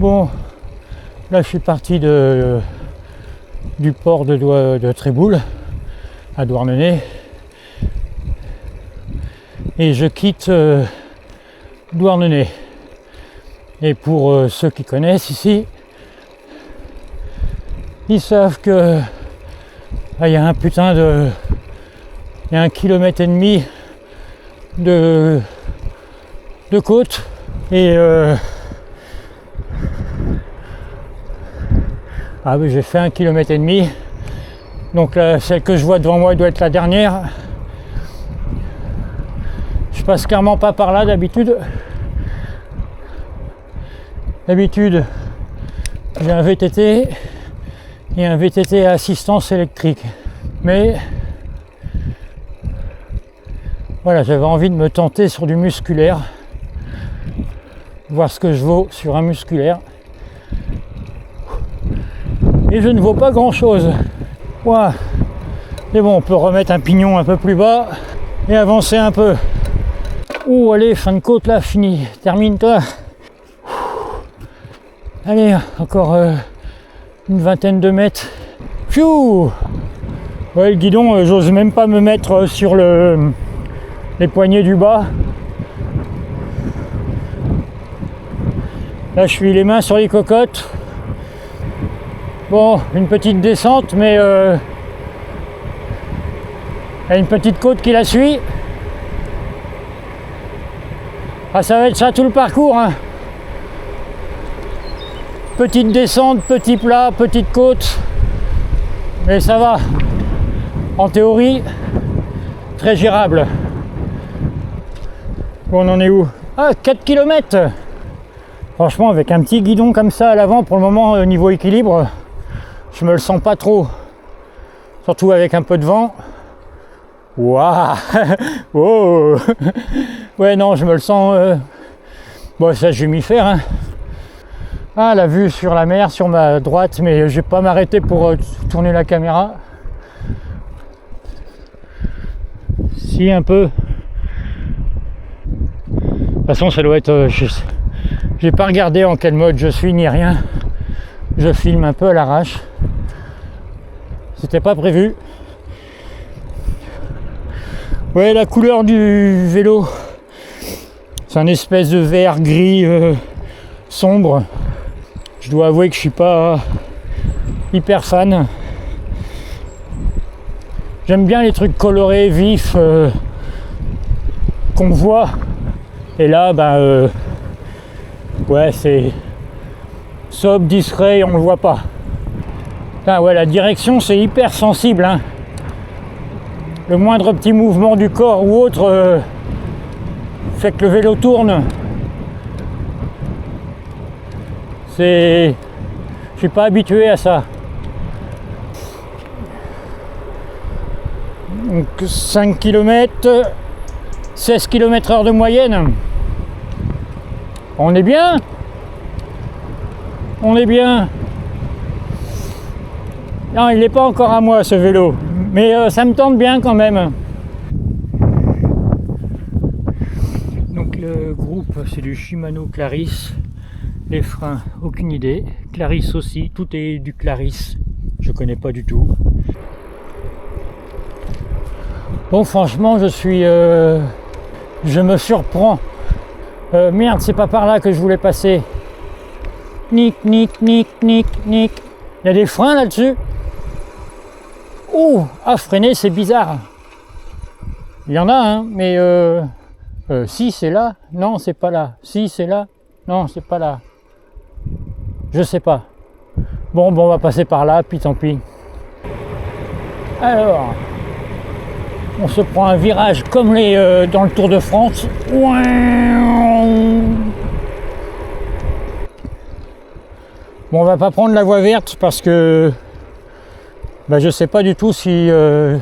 Bon, là je suis parti du port de Tréboul à Douarnenez et je quitte Douarnenez. Et pour ceux qui connaissent ici, ils savent que il y a un putain de... Il y a 1,5 km de côte et ah oui, j'ai fait 1,5 km. Donc là, celle que je vois devant moi doit être la dernière. Je passe clairement pas par là d'habitude. D'habitude, j'ai un VTT et un VTT à assistance électrique. Mais voilà, j'avais envie de me tenter sur du musculaire, voir ce que je vaux sur un musculaire. Et je ne vaux pas grand chose. Voilà. Mais bon, on peut remettre un pignon un peu plus bas et avancer un peu. Oh, allez, fin de côte là, fini. Termine-toi. Allez, encore une vingtaine de mètres. Pfiou! Ouais, le guidon, j'ose même pas me mettre sur les poignées du bas. Là, je suis les mains sur les cocottes. Bon, une petite descente, mais il y a une petite côte qui la suit. Ah, ça va être ça tout le parcours, hein. Petite descente, petit plat, petite côte. Mais ça va. En théorie, très gérable. Bon, on en est où? Ah, 4 km. Franchement, avec un petit guidon comme ça à l'avant, pour le moment, au niveau équilibre, je me le sens pas trop. Surtout avec un peu de vent. Waouh. Oh. Ouais, non, je me le sens... Bon, ça, je vais m'y faire, hein. Ah, la vue sur la mer, sur ma droite, mais je vais pas m'arrêter pour tourner la caméra. Si, un peu. De toute façon, ça doit être... j'ai pas regardé en quel mode je suis, ni rien. Je filme un peu à l'arrache. C'était pas prévu. Ouais, la couleur du vélo, c'est un espèce de vert gris sombre. Je dois avouer que je suis pas hyper fan. J'aime bien les trucs colorés, vifs, qu'on voit. Et là, ouais, c'est sobre, discret et on le voit pas. Putain, ouais, la direction, c'est hyper sensible, hein. Le moindre petit mouvement du corps ou autre fait que le vélo tourne. Je suis pas habitué à ça. Donc 5 km, 16 km/h de moyenne. On est bien. On est bien. Non, il n'est pas encore à moi ce vélo. Mais ça me tente bien quand même. Donc le groupe, c'est du Shimano Clarisse. Les freins, aucune idée. Clarisse aussi, tout est du Clarisse. Je connais pas du tout. Bon, franchement, je me surprends. Merde, c'est pas par là que je voulais passer. Nick. Il y a des freins là-dessus. Oh, à freiner, c'est bizarre. Il y en a, hein, mais si c'est là, non, c'est pas là. Si c'est là, non, c'est pas là. Je sais pas. Bon, on va passer par là, puis tant pis. Alors, on se prend un virage comme dans le Tour de France. Bon, on va pas prendre la voie verte parce que je sais pas du tout si je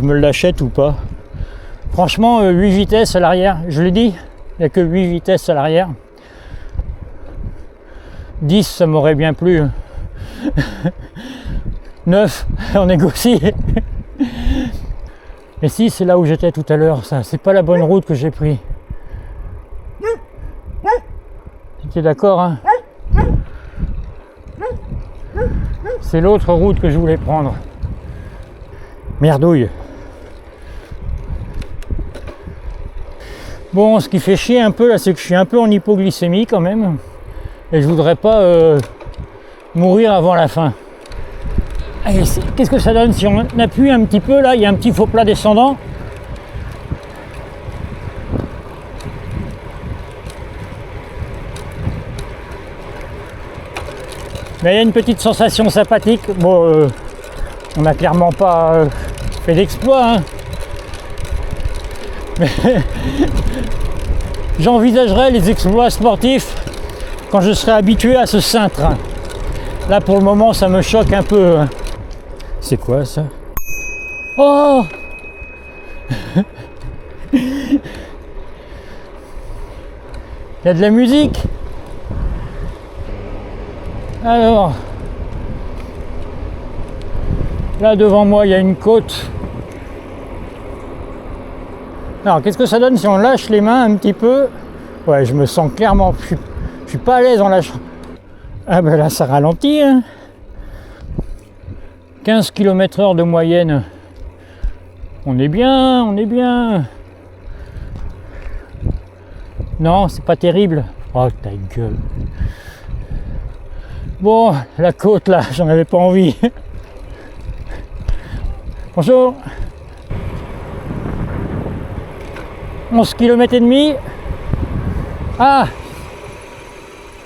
me l'achète ou pas. Franchement, 8 vitesses à l'arrière, je l'ai dit, il n'y a que 8 vitesses à l'arrière. 10, ça m'aurait bien plu. 9, on négocie. Et si, c'est là où j'étais tout à l'heure, ça, c'est pas la bonne route que j'ai pris. était d'accord, hein? C'est l'autre route que je voulais prendre. Merdouille. Bon, ce qui fait chier un peu là, c'est que je suis un peu en hypoglycémie quand même. Et je voudrais pas mourir avant la fin. Qu'est-ce que ça donne si on appuie un petit peu là? Il y a un petit faux plat descendant. Mais il y a une petite sensation sympathique. Bon, on n'a clairement pas fait d'exploit, hein. Mais j'envisagerai les exploits sportifs quand je serai habitué à ce cintre. Là, pour le moment, ça me choque un peu. C'est quoi ça? Oh! Il y a de la musique. Alors, là devant moi, il y a une côte. Alors, qu'est-ce que ça donne si on lâche les mains un petit peu? Ouais, je me sens clairement, je suis pas à l'aise en lâchant. Ah ben là, ça ralentit, hein. 15 km/h de moyenne. On est bien, on est bien. Non, c'est pas terrible. Oh, ta gueule. Bon, la côte là, j'en avais pas envie. Bonjour. 11 km et demi. Ah,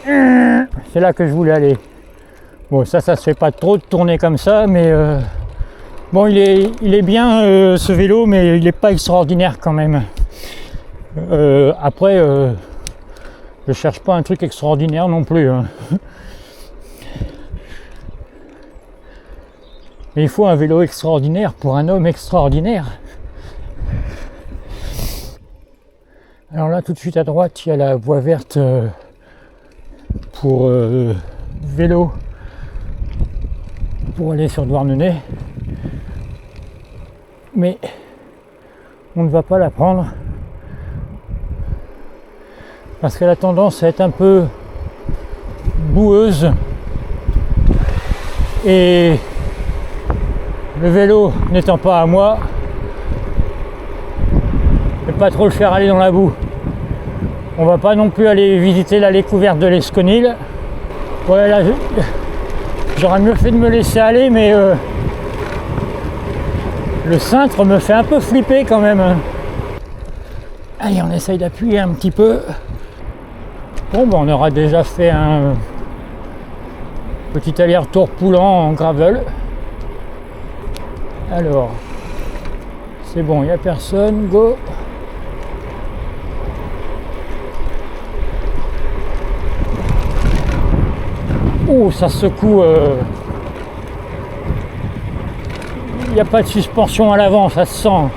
c'est là que je voulais aller. Bon, ça se fait pas trop de tourner comme ça, mais bon, il est bien ce vélo, mais il est pas extraordinaire quand même. Après, je cherche pas un truc extraordinaire non plus, hein. Mais il faut un vélo extraordinaire pour un homme extraordinaire. Alors là, tout de suite à droite, il y a la voie verte pour vélo pour aller sur Douarnenez. Mais on ne va pas la prendre parce qu'elle a tendance à être un peu boueuse et le vélo n'étant pas à moi, je ne vais pas trop le faire aller dans la boue. On va pas non plus aller visiter l'allée couverte de l'Esconil. Ouais, là, j'aurais mieux fait de me laisser aller, mais le cintre me fait un peu flipper quand même. Allez, on essaye d'appuyer un petit peu. Bon, ben, on aura déjà fait un petit aller-retour Poulan en gravel. Alors, c'est bon, il n'y a personne, go. Oh, ça secoue. Il n'y a pas de suspension à l'avant, ça se sent.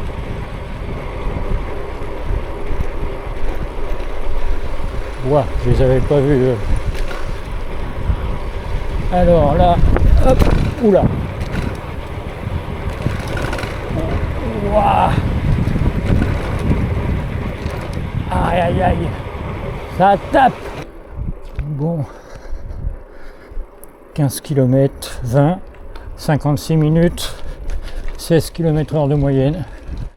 Ouais, je les avais pas vus. Alors là, hop, oula. Ouah. Aïe aïe aïe. Ça tape. Bon. 15 km, 20, 56 minutes, 16 km/h de moyenne.